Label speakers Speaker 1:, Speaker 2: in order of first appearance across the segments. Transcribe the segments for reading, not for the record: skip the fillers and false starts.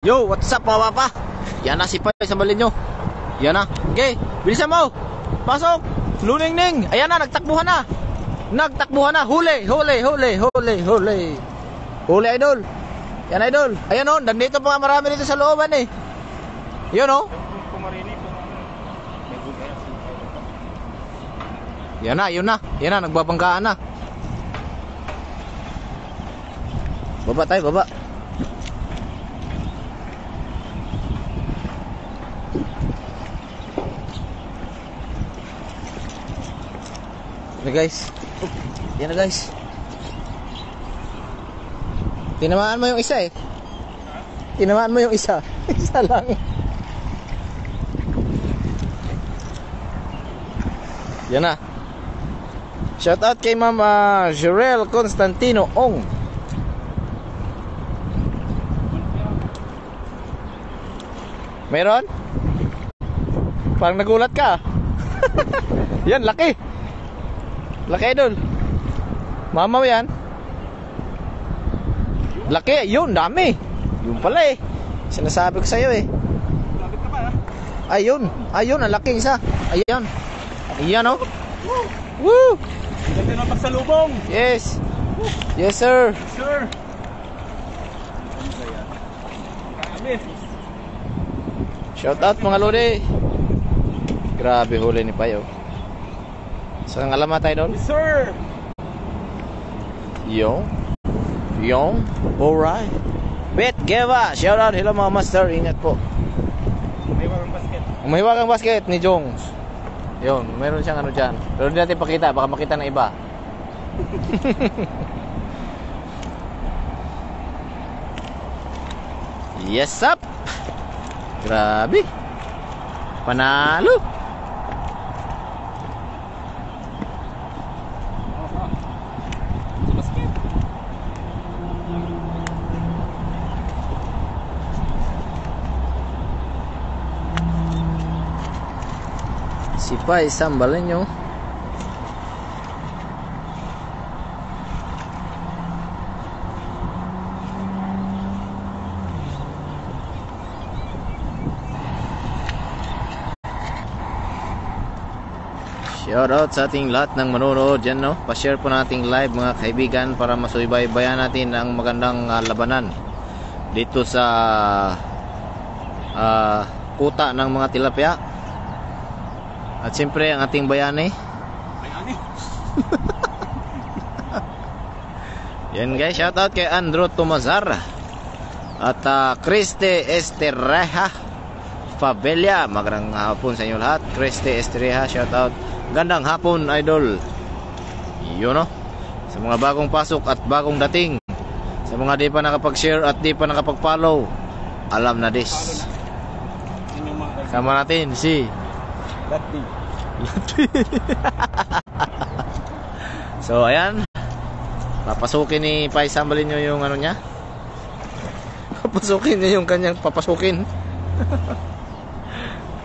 Speaker 1: Yo, what's up mga papa? Yan na si Pai, sambalin nyo. Yan na. Okay, bilisan mo. Pasok. Luning-ning. Ayan na, nagtakbuhan na. Nagtakbuhan na. Huli, huli, huli, huli, huli. Huli, idol. Yan, idol. Ayan o, nandito pa nga marami dito sa looban eh. Yun o. Yan na, yun na. Yan na, nagbabanggaan na. Baba tayo, baba. Yan guys. Yan na guys. Tinamaan mo yung isa eh. Tinamaan mo yung isa. Isa lang. Yan na. Shout out kay Mama Jerel Constantino Ong. Meron? Parang nagulat ka. Yan, laki. Laki idol. Mama mo yan. Laki, yun, dami. Yun pala eh. Sinasabi ko sa'yo eh. Ayun, ayun, ang laking isa. Ayun. Ayan o. Woo!
Speaker 2: Ganda ng pagsalubong.
Speaker 1: Yes. Yes sir.
Speaker 2: Sir.
Speaker 1: Shout out mga lodi. Grabe huli ni Payo. Saan alamat tayo doon?
Speaker 2: Sir.
Speaker 1: Yung. Alright. Bet Geva. Shout out. Hello mga master. Ingat po.
Speaker 2: Mahiwagang basket.
Speaker 1: Mahiwagang basket ni Jongs. Yun. Meron siyang ano dyan. Pero hindi natin pakita. Baka makita ng iba. Yes up. Grabe. Panalo. Si Pai, sambalin nyo. Shoutout sa ating lahat ng manonood dyan, no? Pa-share po nating live mga kaibigan para masubaybayan natin ang magandang labanan dito sa kuta ng mga tilapia. At siyempre ang ating bayani.
Speaker 2: Bayani.
Speaker 1: Yan guys, shoutout kay Andrew Tomazar at Kriste Estereja Fabella. Magandang hapon sa inyo lahat. Kriste Estereja, shoutout. Gandang hapon idol. Yun no. Sa mga bagong pasok at bagong dating, sa mga di pa nakapag-share at di pa nakapag-follow, alam na this. Sama natin si
Speaker 2: Lati.
Speaker 1: So ayan, papasukin ni Pai, sambalin nyo yung ano niya. Papasukin niya yung kanyang papasukin.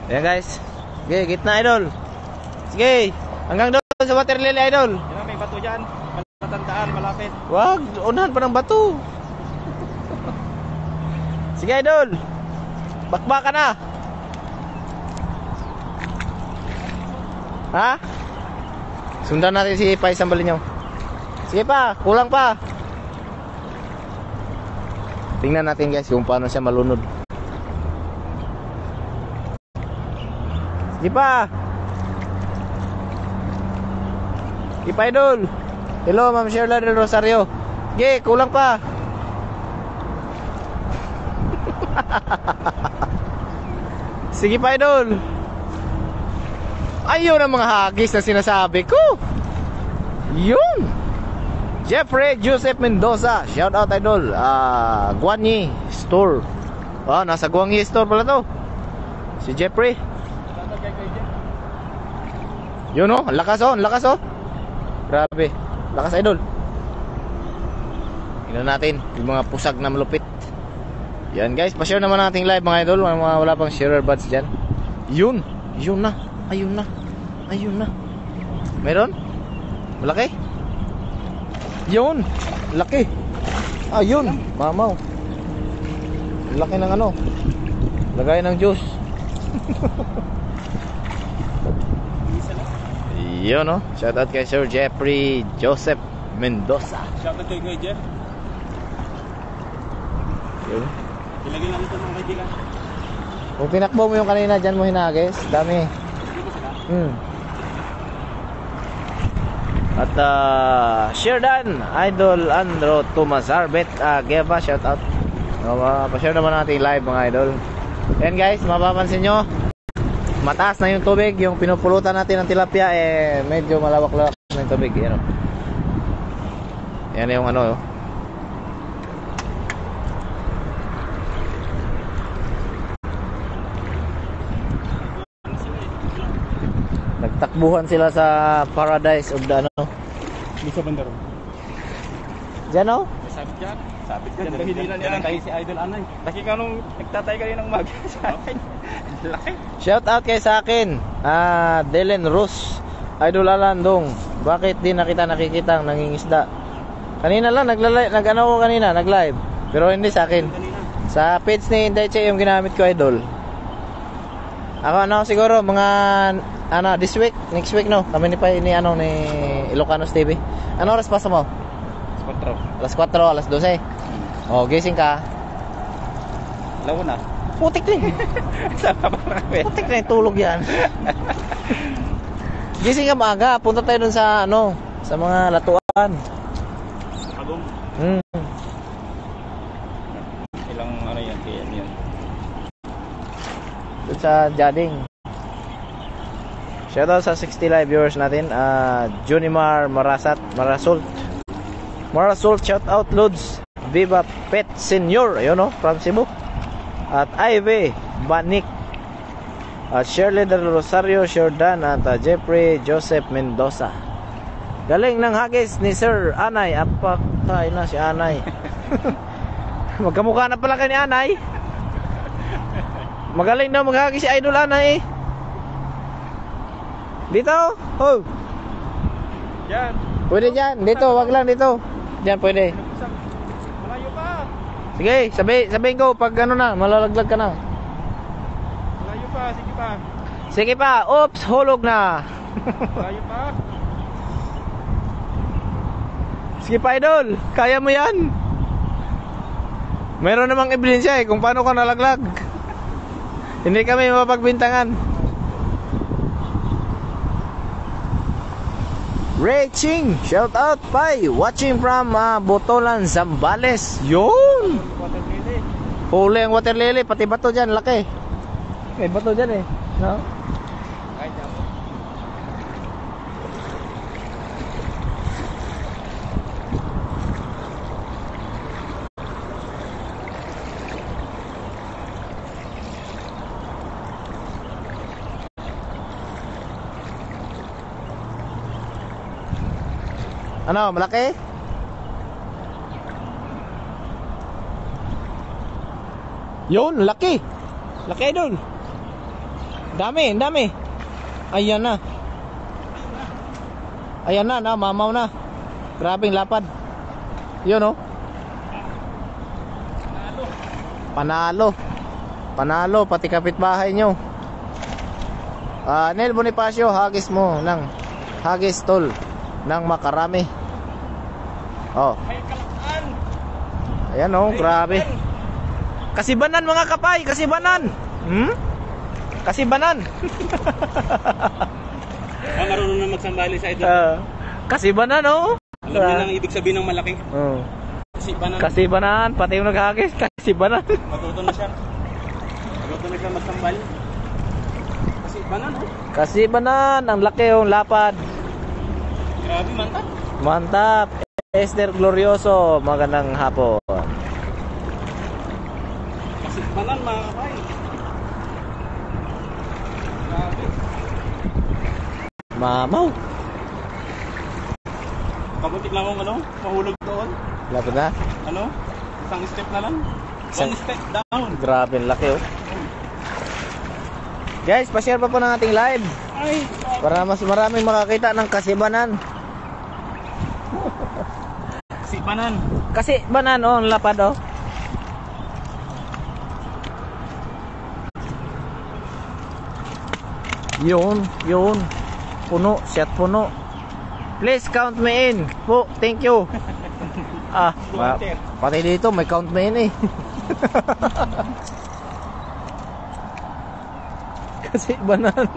Speaker 1: Ayan guys. Sige, gitna idol. Sige, hanggang doon sa water lily idol.
Speaker 2: Yan na, may bato dyan. Matandaan, malapit.
Speaker 1: Wag, unahan pa ng bato. Sige idol. Bakbaka na. Ha? Sundan natin si Pai, sambalin nyo. Sige pa, kulang pa. Tingnan natin guys kung paano siya malunod. Sige pa. Sige pa idol. Hello Ma'am Sherla del Rosario. Sige, kulang pa. Sige pa idol. Ayun ang mga hagis na sinasabi ko. Yun. Jeffrey Joseph Mendoza, shout out idol. Guanyi Store. Nasa Guanyi Store pala to. Si Jeffrey. Yun o, lakas o, lakas o. Grabe, lakas idol. Tingnan natin yung mga pusag na malupit. Yan guys, pa-share naman nating live mga idol. Wala pang sharer buds dyan. Yun, yun na. Ayun na. Ayun na. Meron? Malaki? Yun. Laki. Ayun. Mamaw. Laki ng ano. Lagay ng juice. Yun, no? Shoutout kay Sir Jeffrey Joseph Mendoza.
Speaker 2: Shoutout kay Kuya Jeff.
Speaker 1: Yun.
Speaker 2: Ilagay lang ito mga kaibigan.
Speaker 1: Kung tinakbo mo yung kanina, dyan mo hinagis. Dami. At Sherdan Idol Andro Tumazar Bet Geva, shoutout. Pa-share naman natin live mga idol. Yan guys, mapapansin nyo, mataas na yung tubig. Yung pinupulutan natin ng tilapia, medyo malawak-lawak na yung tubig. Yan, yan yung ano. Nagtakbuhan sila sa Paradise of the ano.
Speaker 2: Di sa bandaro.
Speaker 1: Diyan, no?
Speaker 2: Sabit yan. Sabit yan. Hinilan niya lang tayo si Idol Anay. Laki ka nung nagtatay kayo ng mag sa akin. Laki.
Speaker 1: Shout out kay sa akin, Delen Rus, Idol Alandong. Bakit di na kita nakikita ang nangingisda? Kanina lang nag-ano ko kanina, nag-live. Pero hindi sa akin. Sa page ni Indeche yung ginamit ko, idol. Ako ano siguro mga this week, next week no. Kami ni Ilocanos TV. Ano oras pasa mo? Alas 4, alas 12. Oh, gising ka.
Speaker 2: Lawo na.
Speaker 1: Putik na. Putik na yung tulog yan. Gising ka maaga, punta tayo dun sa sa mga latuan.
Speaker 2: Agong. Ilang yan, PM yan.
Speaker 1: Dun sa Jading. Shoutout sa 60 live viewers natin, Junimar Marasult, shoutout Lods, Viva Pet Senior, ayun from Cebu. At Ivy Banik, at Shirley Del Rosario Jordan, at Jeffrey Joseph Mendoza. Galing ng hagis ni Sir Anay. Apakay na si Anay. Magkamukha na pala kay ni Anay. Magaling daw maghagis si Idol Anay. Dito. Oh.
Speaker 2: Yan.
Speaker 1: Pwede dyan. Dito, wag lang dito. Dyan pwede.
Speaker 2: Malayo pa.
Speaker 1: Sige, sabihin ko pag malalaglag ka na.
Speaker 2: Malayo pa, sige pa.
Speaker 1: Sige pa. Oops, hulog na.
Speaker 2: Malayo pa.
Speaker 1: Sige pa, idol. Kaya mo yan. Mayroon namang ebidensya kung paano ka nalaglag. Hindi kami mapagbintangan. Ray Ching, shout out Pai, watching from Botolan, Zambales. Yun.
Speaker 2: Water lily.
Speaker 1: Huli ang water lily, pati bato dyan, laki. May bato dyan no?
Speaker 2: Kahit ako.
Speaker 1: Ano, malaki? Yun, laki. Laki, idol. Dami. Ayan na. Mamaw na. Grabing lapad. Yun, Panalo, pati kapitbahay nyo. Nel Bonifacio, hagis mo ng hagis tol ng makarami.
Speaker 2: May kalakaan.
Speaker 1: Ayan grabe. Kasibanan mga kapay, kasibanan. Kasibanan.
Speaker 2: Marunong na magsambali sa idol.
Speaker 1: Kasibanan
Speaker 2: Alam niyo lang ibig sabihin ng malaki.
Speaker 1: Kasibanan, pati yung naghagis, kasibanan.
Speaker 2: Matuto na siya magsambal.
Speaker 1: Kasibanan, ang laki yung lapad.
Speaker 2: Grabe,
Speaker 1: Mantap. Esther Glorioso, magandang hapon.
Speaker 2: Kasibanan mga kapay. Grabe.
Speaker 1: Mamaw.
Speaker 2: Kabutik lang akong mahulog doon.
Speaker 1: Lapad na?
Speaker 2: Isang step na lang. One step down.
Speaker 1: Grabe, laki Guys, pa-share pa po ng ating live.
Speaker 2: Ay,
Speaker 1: para mas maraming makakita ng kasibanan.
Speaker 2: Kasibanan.
Speaker 1: Kasibanan, ang lapad Yun. Puno, shot puno. Please count me in. Po, thank you. Pati dito may count me in eh. Kasi banan.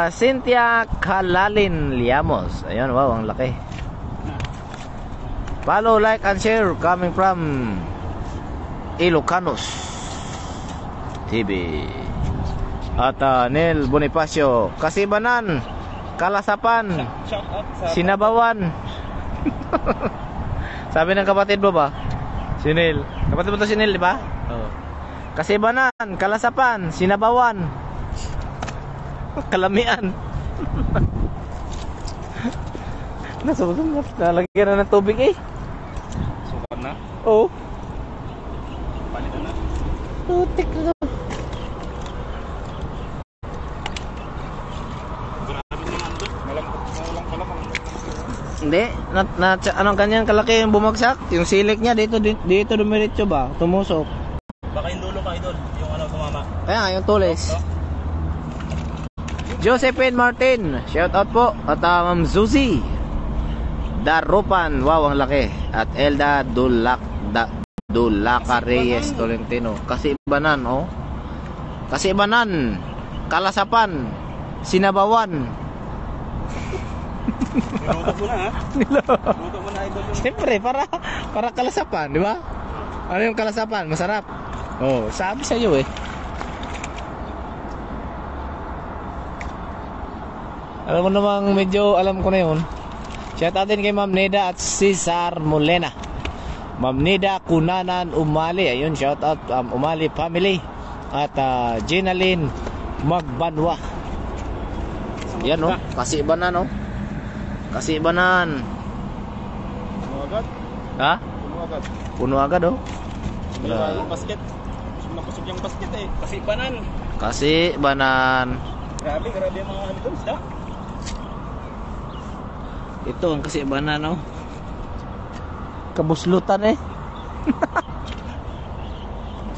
Speaker 1: Cynthia Kalalin Liamos. Ayun, wow, ang laki. Follow, like, and share coming from Ilocanos TV. At Nel Bonifacio, Kasibanan, Kalasapan, Sinabawan. Sabi ng kapatid mo ba? Si Nel. Kapatid mo to si Nel, di ba? Oo. Kasibanan, Kalasapan, Sinabawan, Kalamian. Nasusunod. Nalagyan na ng tubig eh.
Speaker 2: Sukat na?
Speaker 1: Oo.
Speaker 2: Palitan na?
Speaker 1: Putik na. Hindi, anong kanyang kalaki yung bumagsak? Yung silik niya dito dumiretso ba? Tumusok.
Speaker 2: Baka yung dulo ka, idol. Yung ano tumama.
Speaker 1: Kaya nga, yung tulis. Josephine Martin, shout out po. At Ma'am Zuzi Darupan, wow, ang laki. At Elda Dulaca Reyes Tolentino. Kasibanan, oh. Kasibanan, Kalasapan, Sinabawan.
Speaker 2: Niluto mo na, ha? Niluto mo na, idol.
Speaker 1: Siyempre, para Kalasapan, di ba? Ano yung Kalasapan? Masarap. Oh, sabi sa iyo eh. Alam mo namang medyo alam ko na yun. Shout out din kay Ma'am Neda at Cesar Molena. Ma'am Neda Kunanan Umali. Ayun, shout out Umali family. At Ginaline Magbanwa. Yan oh, Kasibanan oh. Kasibanan.
Speaker 2: Puno agad?
Speaker 1: Ha?
Speaker 2: Puno agad.
Speaker 1: Puno agad oh.
Speaker 2: Yung basket. Kusog yung basket eh. Kasibanan.
Speaker 1: Kasibanan.
Speaker 2: Grabe ang mga ano doon, isda.
Speaker 1: Ito ang Kasibanan oh. Kabuslutan eh.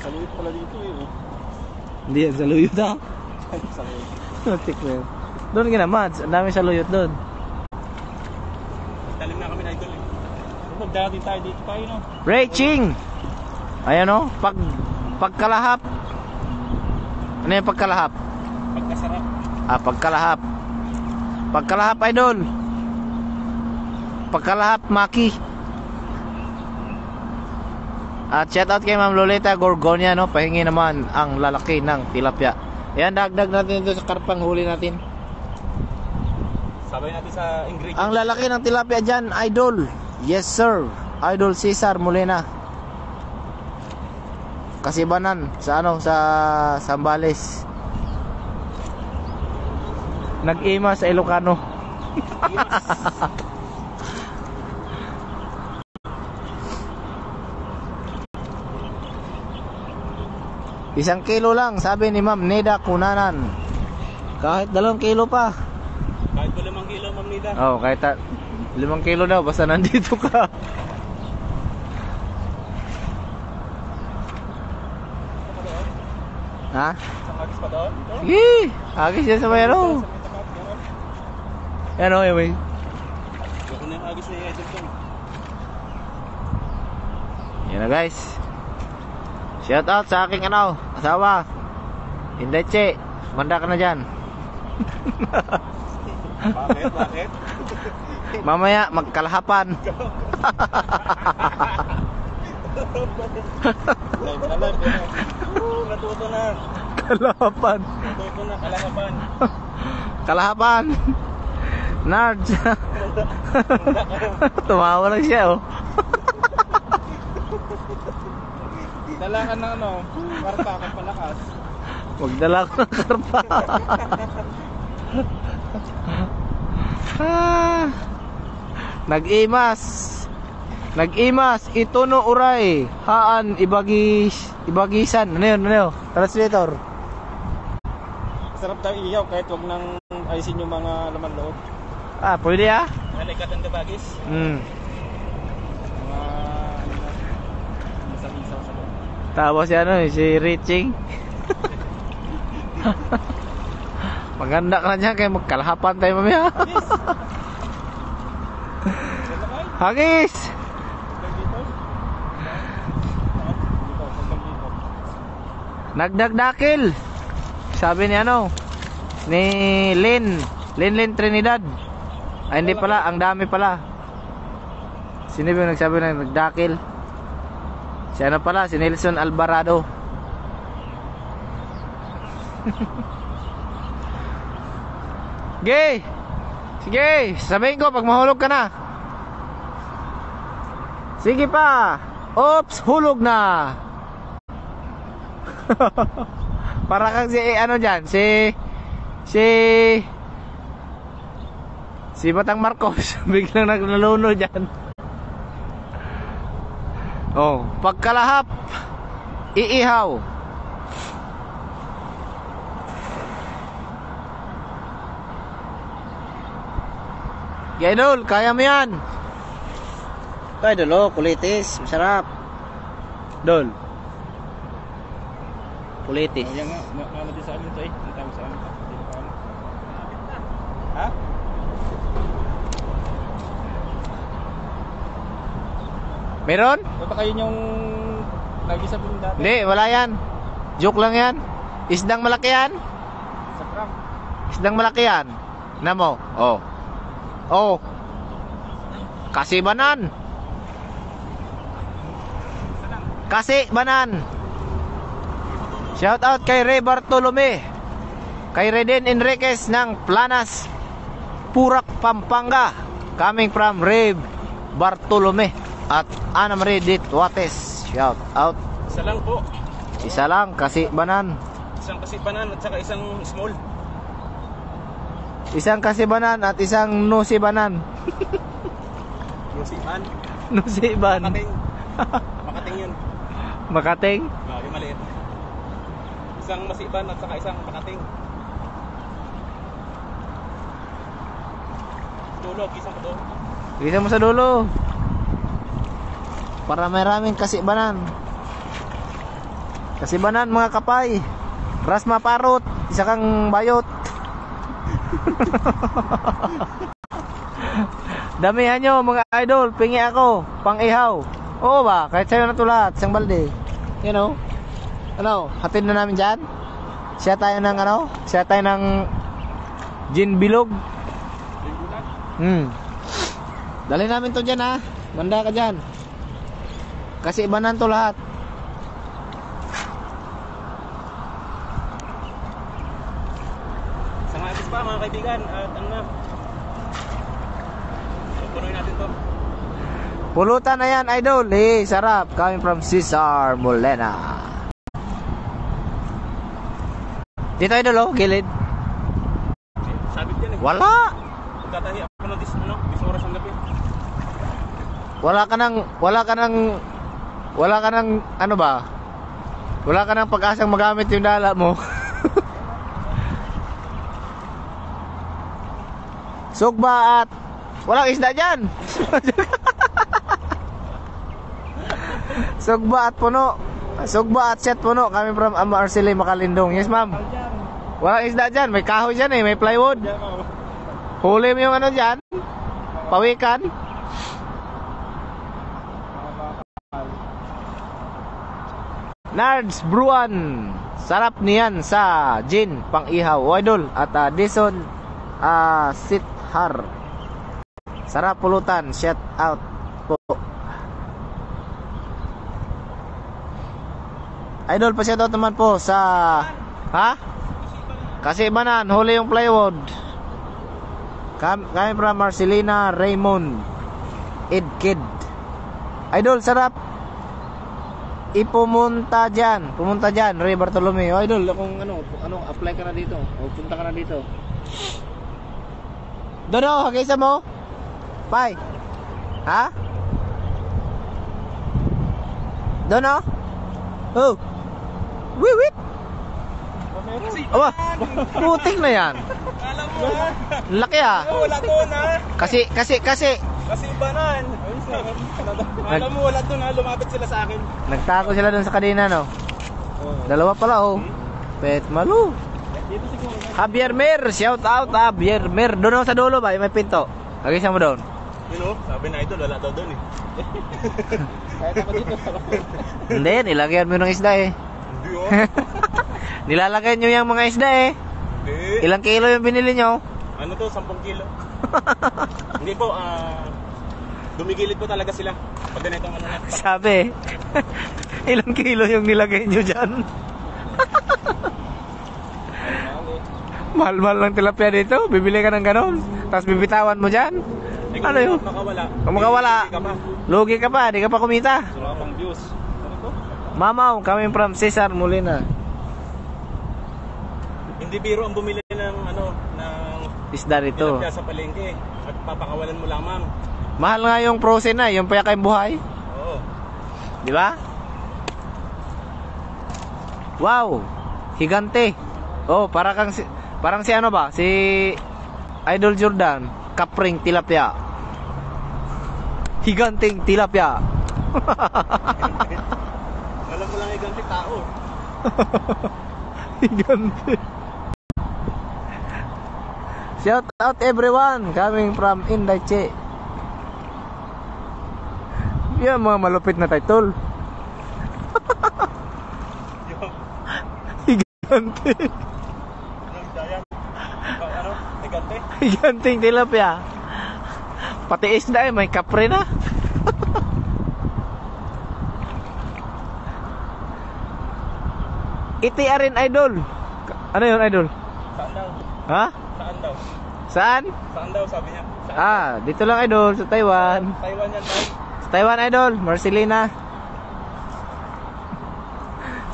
Speaker 2: Saluyot pala dito eh. Oh.
Speaker 1: Hindi yan saluyot ah.
Speaker 2: Saluyot.
Speaker 1: Tik na yun. Doon ginamads, ang dami saluyot doon.
Speaker 2: Talim na kami na idol eh. Magdati tayo dito tayo no.
Speaker 1: Ray Ching. Ayan oh, pagkalahap. Ano yung pagkalahap?
Speaker 2: Pagkasarap.
Speaker 1: Pagkalahap. Pagkalahap idol. Pagkalahap Maki. At shout out kay Ma'am Lolita Gorgonia no, pahingi naman ang lalaki ng tilapia. Ayan, dagdag natin ito sa karpang huli natin.
Speaker 2: Sabay natin sa ingredients.
Speaker 1: Ang lalaki ng tilapia dyan, idol. Yes sir, Idol Cesar Molena. Kasibanan sa ano, sa Sambales. Nag-ima sa Ilocano. Isang kilo lang, sabi ni Ma'am Neda Kunanan. Kahit 2 kilo pa.
Speaker 2: Kahit 5 kilo, Ma'am Nida.
Speaker 1: Oh, kahit 5 kilo daw, basta nandito ka. Ha?
Speaker 2: Sa agis pa doon?
Speaker 1: Sige, agis yan sa mayroon. Yan o, yung may.
Speaker 2: Ito na yung agis na yung idol ko.
Speaker 1: Yan na guys. Shout out sa aking ano, asawa. Indeche, manda ka na dyan.
Speaker 2: Bakit?
Speaker 1: Mamaya, magkalahapan.
Speaker 2: Live. Natuto na.
Speaker 1: Kalahapan.
Speaker 2: Natuto na, kalahapan.
Speaker 1: Kalahapan. Nard. Tumawa lang siya oh.
Speaker 2: Dalangan ng ano, karpa kung palakas.
Speaker 1: Magdala ko ng karpa. Nag-imas ito no uray haan ibagisan. Ano yun? Translator.
Speaker 2: Sarap daw iyaw kahit wag nang ayusin yung mga laman loob.
Speaker 1: Pwede
Speaker 2: Nalikatan ka bagis. Mga masang-isaw sa loob.
Speaker 1: Tapos si ano, si Riching. Maganda ka na dyan kaya magkalahapan tayo mamaya. Hagis! Nagdagdakil. Sabi ni ano, ni Lin Trinidad. Ay hindi pala, ang dami pala. Sino ba yung nagsabi na nagdakil? Si ano pala, si Nelson Alvarado. Sige! Sige! Sabihin ko pag mahulog ka na. Sige pa! Oops! Hulog na! Para kang si ano dyan, si Batang Marcos. Biglang naglaluno dyan. Oh, pagkalahap iihaw. Idol, kaya mo yan. Idol, oh, kulitis, masarap. Dol. Kulitis.
Speaker 2: Yan nga, naman din sa amin ito eh. Ang tawag sa amin. Ha?
Speaker 1: Meron?
Speaker 2: Baka kayo yung lagi sabihin dati.
Speaker 1: Hindi, wala yan. Joke lang yan. Isdang malaki yan.
Speaker 2: Sa prank.
Speaker 1: Isdang malaki yan. Namo. Oh. Oh. Kasi banan. Kasi banan. Shout out kay Ray Bartolome. Kay Reden Enriquez ng Planas, Purak, Pampanga. Coming from Ray Bartolome at Ana Marie Ditwates. Shout out.
Speaker 2: Isa lang po.
Speaker 1: Isa lang, kasi banan.
Speaker 2: Isang kasipanan at saka isang small.
Speaker 1: Isang kasibanan at isang nusibanan.
Speaker 2: Nusiban.
Speaker 1: Nusiban.
Speaker 2: Makating. Makating yun.
Speaker 1: Makating.
Speaker 2: Yung maliit. Isang masiban at saka isang makating. Dulo, isang pa doon.
Speaker 1: Isa mo sa dulo. Para maraming kasibanan. Kasibanan mga kapay. Ras maparot, isa kang bayot. Damihan nyo mga idol, pingi ako, pang ihaw. Oo ba? Kahit sa'yo na ito lahat, isang balde. You know? Ano, hatid na namin dyan. Siya tayo ng ano? Siya tayo ng gin bilog. Dali namin to dyan ha. Manda ka dyan. Kasi ibanan to lahat.
Speaker 2: Isang agis pa mga kaibigan. At ano na. Punuin natin to.
Speaker 1: Pulutan na yan idol. Hey, sarap. Coming from Cesar Molena. Dito idol oh, gilid.
Speaker 2: Sabit yan eh.
Speaker 1: Wala.
Speaker 2: Magtatahi ako ng dis oras ang gabi.
Speaker 1: Wala ka nang ano ba? Wala ka nang pag-asang magamit yung dala mo. Sugba at walang isda dyan. Sugba at puno. Sugba at set puno. Kami from Arceli, Makalindong. Yes ma'am. Walang isda dyan. May kahoy dyan eh. May plywood. Huli mo yung ano dyan. Pawikan. Nards Bruan. Sarap niyan sa gin pang ihaw. O idol. At Dison Sithar. Sarap pulutan. Shout out po. Idol pa shout out naman po sa ha? Kasi banan, huli yung plywood. Kami from Marcelina Raymond Edkid. Idol, sarap. Pumunta dyan, Ray Bartolome. O idol, kung ano, apply ka na dito. O punta ka na dito. Dono, hagisa mo. Bye. Ha? Dono? Oh. Wiwit. Aba, putik na yan.
Speaker 2: Alam mo ha?
Speaker 1: Laki ah.
Speaker 2: Wala doon ha?
Speaker 1: Kasi.
Speaker 2: Kasi banan. Alam mo wala doon ha? Lumapit sila sa akin.
Speaker 1: Nagtako sila dun sa kadena no. Dalawa pala oh. Pet malu.
Speaker 2: Dito siguro.
Speaker 1: Javier Mer, shout out Javier Mer. Doon sa dulo ba, yung may pinto. Lagi mo doon.
Speaker 2: Yun sabi na ito, wala daw doon eh. Kahit ako dito.
Speaker 1: Hindi, nilagyan mo ng isda eh.
Speaker 2: Hindi
Speaker 1: Nilalagay nyo yung mga isda eh.
Speaker 2: Hindi.
Speaker 1: Ilang kilo yung binili nyo?
Speaker 2: Ano to, 10 kilo. Hindi po, dumigilid po talaga sila. Pag ganitong ano na.
Speaker 1: Sabi, ilang kilo yung nilagay nyo dyan? Mahal-mahal ng tilapia dito. Bibili ka ng ganon. Tapos bibitawan mo dyan. Ano yun?
Speaker 2: Makawala.
Speaker 1: Kung makawala, lugi ka pa. Di ka pa kumita.
Speaker 2: Wala pang views. Ano to?
Speaker 1: Mamaw, kami from Cesar Molina.
Speaker 2: Hindi biro ang bumili ng ano, ng
Speaker 1: Isda rito.
Speaker 2: tilapia sa palengke. At papakawalan mo lamang.
Speaker 1: Mahal nga yung frozen na, yung payak kayong buhay.
Speaker 2: Oo.
Speaker 1: Di ba? Wow! Higante. Oh, parang si ano ba? Si Idol Jordan, kapring tilapia. Higanting tilapia.
Speaker 2: Alam mo lang iganti tao.
Speaker 1: Higante. Shout out everyone coming from Indache. Yan mga malupit na title. Higante.
Speaker 2: Ano? Iganti?
Speaker 1: Higanting tilapia. Pati isda eh, may kapre na. Itiarin idol. Ano yun idol?
Speaker 2: Saan daw?
Speaker 1: Ha?
Speaker 2: Saan daw?
Speaker 1: Saan?
Speaker 2: Saan daw sabi niya? Saan?
Speaker 1: Ah, dito lang idol sa Taiwan.
Speaker 2: Taiwan yan daw.
Speaker 1: Sa Taiwan idol, Marcelina.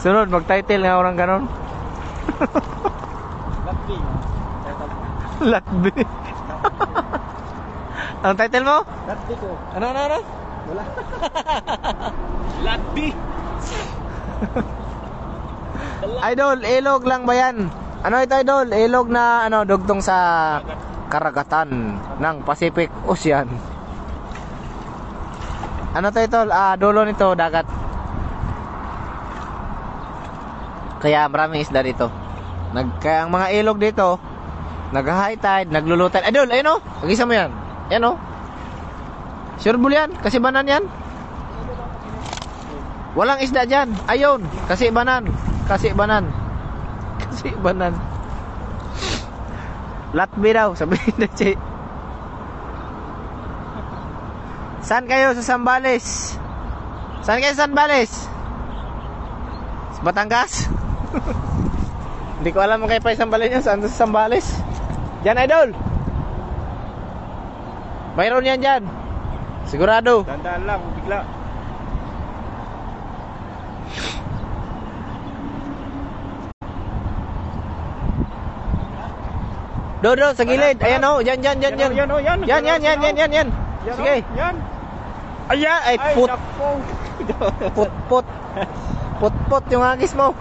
Speaker 1: Sunod, mag-title nga orang ganon.
Speaker 2: Latvi.
Speaker 1: Latbi. Anong title mo?
Speaker 2: Latvi ko.
Speaker 1: Ano?
Speaker 2: Wala. Latvi.
Speaker 1: Idol, ilog lang ba yan? Ano ito idol? Ilog na ano, dugtong sa karagatan ng Pacific Ocean. Ano to idol? Dulo nito, dagat. Kaya maraming isda dito. Kaya ang mga ilog dito, nag-high tide, naglulutan. Idol, ayun o, pag-isa mo yan. Ayan o. Sure bull yan, kasi banan yan. Walang isda dyan. Ayun, kasi banan. Kasi banan. Latbi daw, sabihin na Che. Saan kayo sa Sambales? Saan kayo sa Sambales? Sa Batangas? Hindi ko alam kung kayo pa yung Sambales nyo. Saan sa Sambales? Diyan idol. Mayroon yan dyan. Sigurado.
Speaker 2: Dandaan lang, bigla.
Speaker 1: Dodo sa gilid. Ayan o. Yan. Yan. Yan. Sige.
Speaker 2: Yan.
Speaker 1: Ayan. Ay, put. Put yung hagis mo.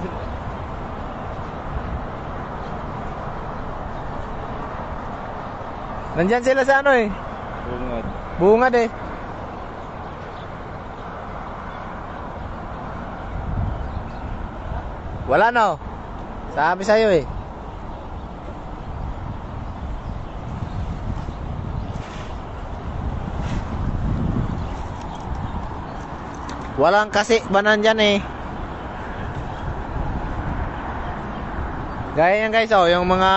Speaker 1: Nandyan sila sa ano eh. Bungad eh. Wala no. Sabi sa'yo eh. Walang kasi banan dyan eh. Gaya yan guys oh, yung mga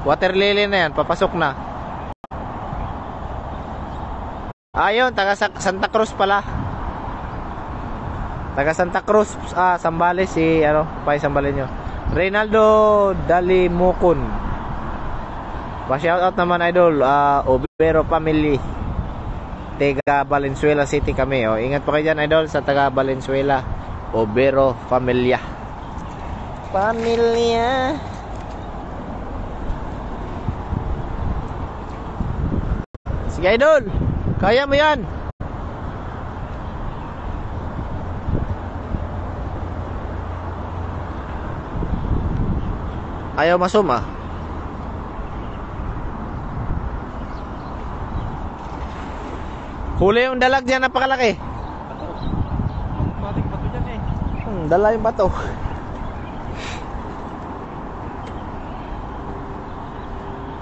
Speaker 1: water lily na yan, papasok na. Ayun, taga Santa Cruz pala. Taga Santa Cruz, Sambales si ano, pa Sambales nyo. Reynaldo Dalimukon. Pa-shout out naman idol, Obero family. Taga Valenzuela City kami. Oh. Ingat po kayo dyan idol sa taga Valenzuela. Obero Familia. Sige idol, kaya mo yan. Ayaw masuma. Huli yung dalag dyan, napakalaki.
Speaker 2: Mating bato dyan eh.
Speaker 1: Dala yung bato.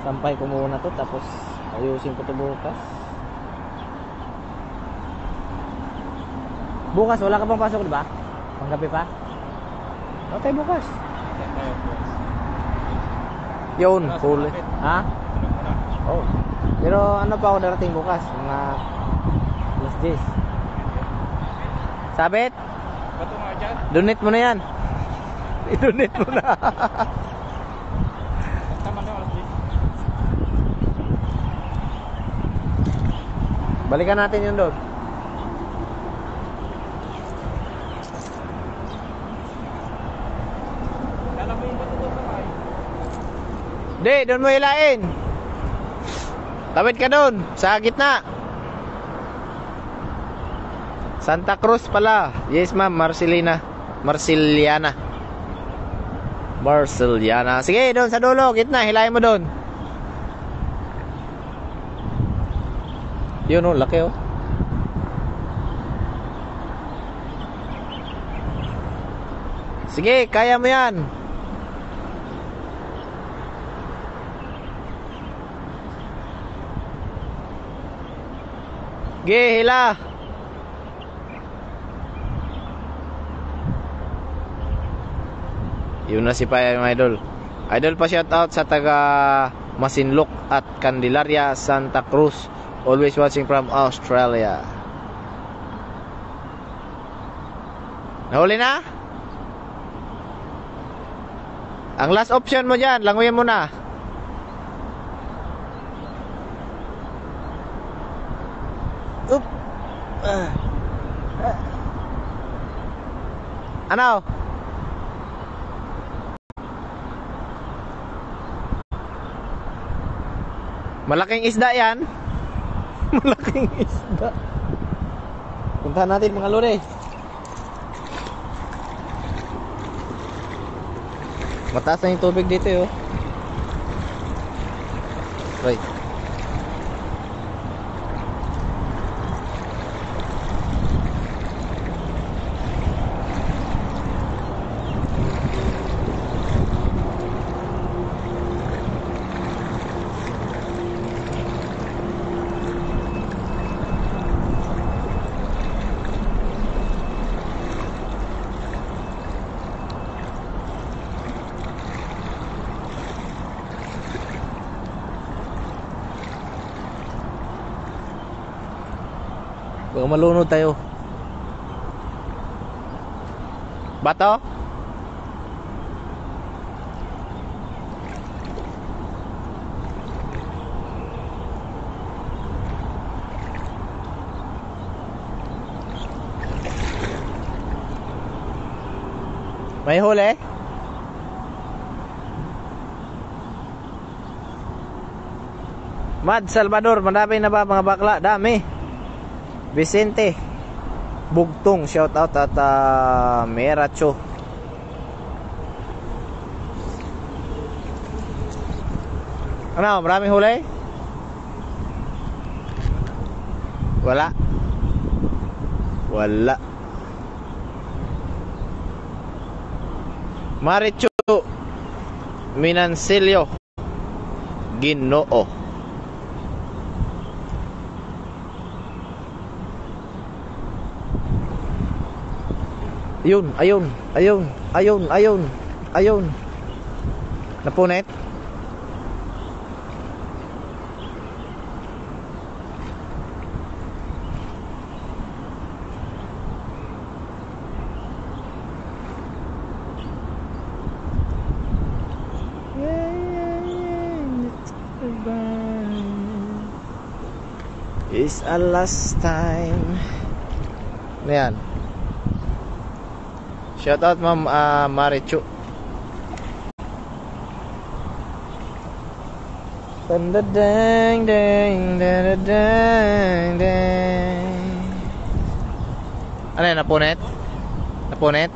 Speaker 1: Sampay ko muna to, tapos ayusin ko to bukas. Bukas wala ka bang pasok, di ba? Panggabi pa? Okay, bukas. Yun, full. Ha? Oh. Pero ano pa ako darating bukas? Mga alas 10. Sabit?
Speaker 2: Bato nga dyan.
Speaker 1: Donate mo na yan. I-donate mo na.
Speaker 2: Tama na, alas 10.
Speaker 1: Balikan natin yun doon.
Speaker 2: Alam mo yung bato doon kamay?
Speaker 1: Di, doon mo hilain. Tawid ka doon, sa gitna. Santa Cruz pala. Yes ma'am, Marcelina. Marceliana. Sige, doon sa dulo, gitna, hilahin mo doon. Yun oh, laki oh. Sige, kaya mo yan. Sige, hila. Yun na si Paya yung idol. Idol pa shout out sa taga Masinloc at Candelaria, Santa Cruz. Always watching from Australia. Nahuli na? Ang last option mo dyan, languyin mo na. Oop. Ano? Malaking isda yan. Malaking isda. Puntahan natin mga lore. Mataas na yung tubig dito yo. Right. Baka malunod tayo. Bato? May huli? Mad Salvador, marami na ba mga bakla? Dami. Vicente Bugtong, shout out at Meracho. Ano, maraming huli? Wala. Wala. Maricho Minancilio Ginoo. Ayun. Napunit. It's a last time. Ano yan? Shout out ma'am Marichu. Dang dang dang dang dang. Ano yan, napunit? Napunit?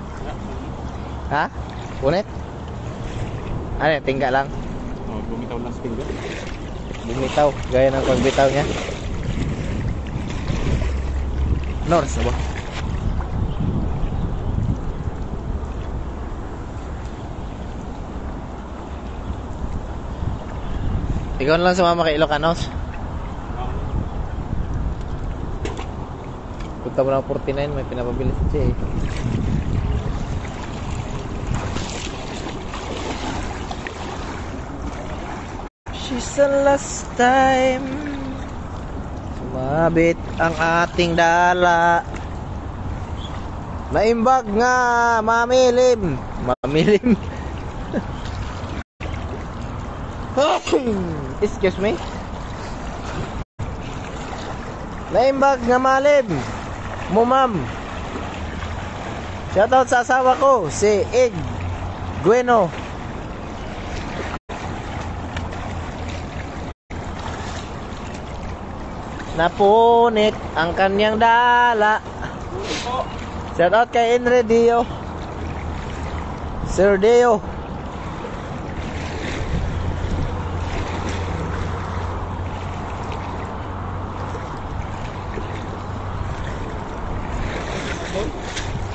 Speaker 1: Ha? Punit? Ano yan, tingga lang?
Speaker 2: Oh, bumitaw lang sa tingga.
Speaker 1: Bumitaw, gaya ng pagbitaw niya. North na ba? Ikaw na lang sumama kay Ilocanos. Punta mo lang 49, may pinapabilis siya eh. She's the last time sumabit ang ating dala. Naimbag nga, mamilim. Mamilim. Excuse me. Naimbag nga malim. Mumam. Shoutout sa asawa ko, si Ig Gueno. Napunit ang kanyang dala. Shoutout kay Enre Dio. Sir Dio.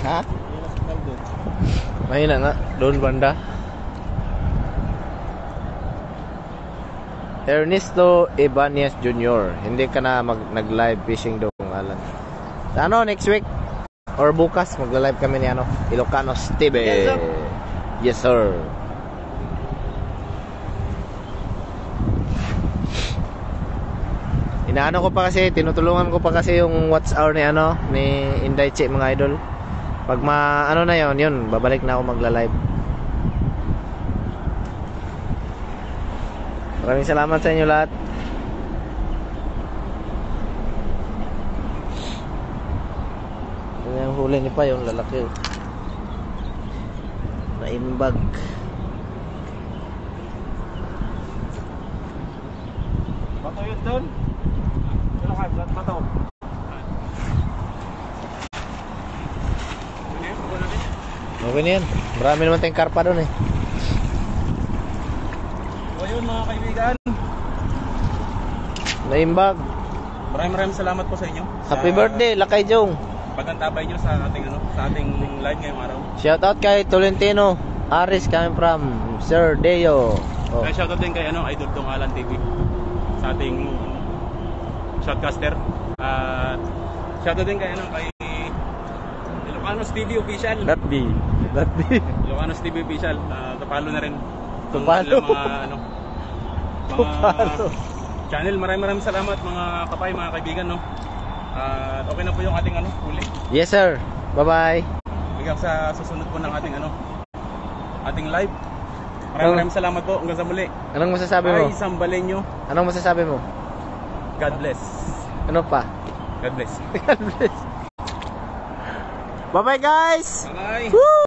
Speaker 1: Ha? Mahina nga, doon banda. Ernesto Ibanez Jr. Hindi ka na nag-live fishing doon, Alan. Ano, next week? Or bukas, mag-live kami ni ano, Ilocanos TV.
Speaker 2: Yes, sir.
Speaker 1: Yes, sir. Inaano ko pa kasi, tinutulungan ko pa kasi yung watch hour ni ano, ni Inday Che, mga idol. Pag ano na yun, babalik na ako magla-live. Maraming salamat sa inyo lahat. Yung huli ni pa, yung lalaki. Naimbag.
Speaker 2: Bato yun doon. Ano ka? Bato.
Speaker 1: Okay na yan. Marami naman tayong karpa doon eh.
Speaker 2: So yun mga kaibigan.
Speaker 1: Naimbag.
Speaker 2: Maraming salamat po sa inyo.
Speaker 1: Happy birthday, Lakay Jong.
Speaker 2: Pagkantabay nyo sa ating sa ating live ngayong araw.
Speaker 1: Shoutout kay Tolentino Aris coming from Sir Deo.
Speaker 2: Kaya shoutout din kay Idol Dong Alan TV sa ating shotcaster. At shoutout din kay kay Ilocanos TV Official.
Speaker 1: That be.
Speaker 2: Ilocanos TV Official. Tupalo na rin.
Speaker 1: Tupalo.
Speaker 2: Mga
Speaker 1: Tupalo.
Speaker 2: Channel. Maraming salamat mga kapay, mga kaibigan, no. At okay na po yung ating huli.
Speaker 1: Yes sir. Bye-bye.
Speaker 2: Hanggang sa susunod po ng ating live. Maraming salamat po. Hanggang sa muli.
Speaker 1: Anong masasabi mo?
Speaker 2: Ay, Sambalenyo.
Speaker 1: Anong masasabi mo?
Speaker 2: God bless.
Speaker 1: Ano pa?
Speaker 2: God bless.
Speaker 1: God bless. Bye-bye guys.
Speaker 2: Bye.
Speaker 1: Woo!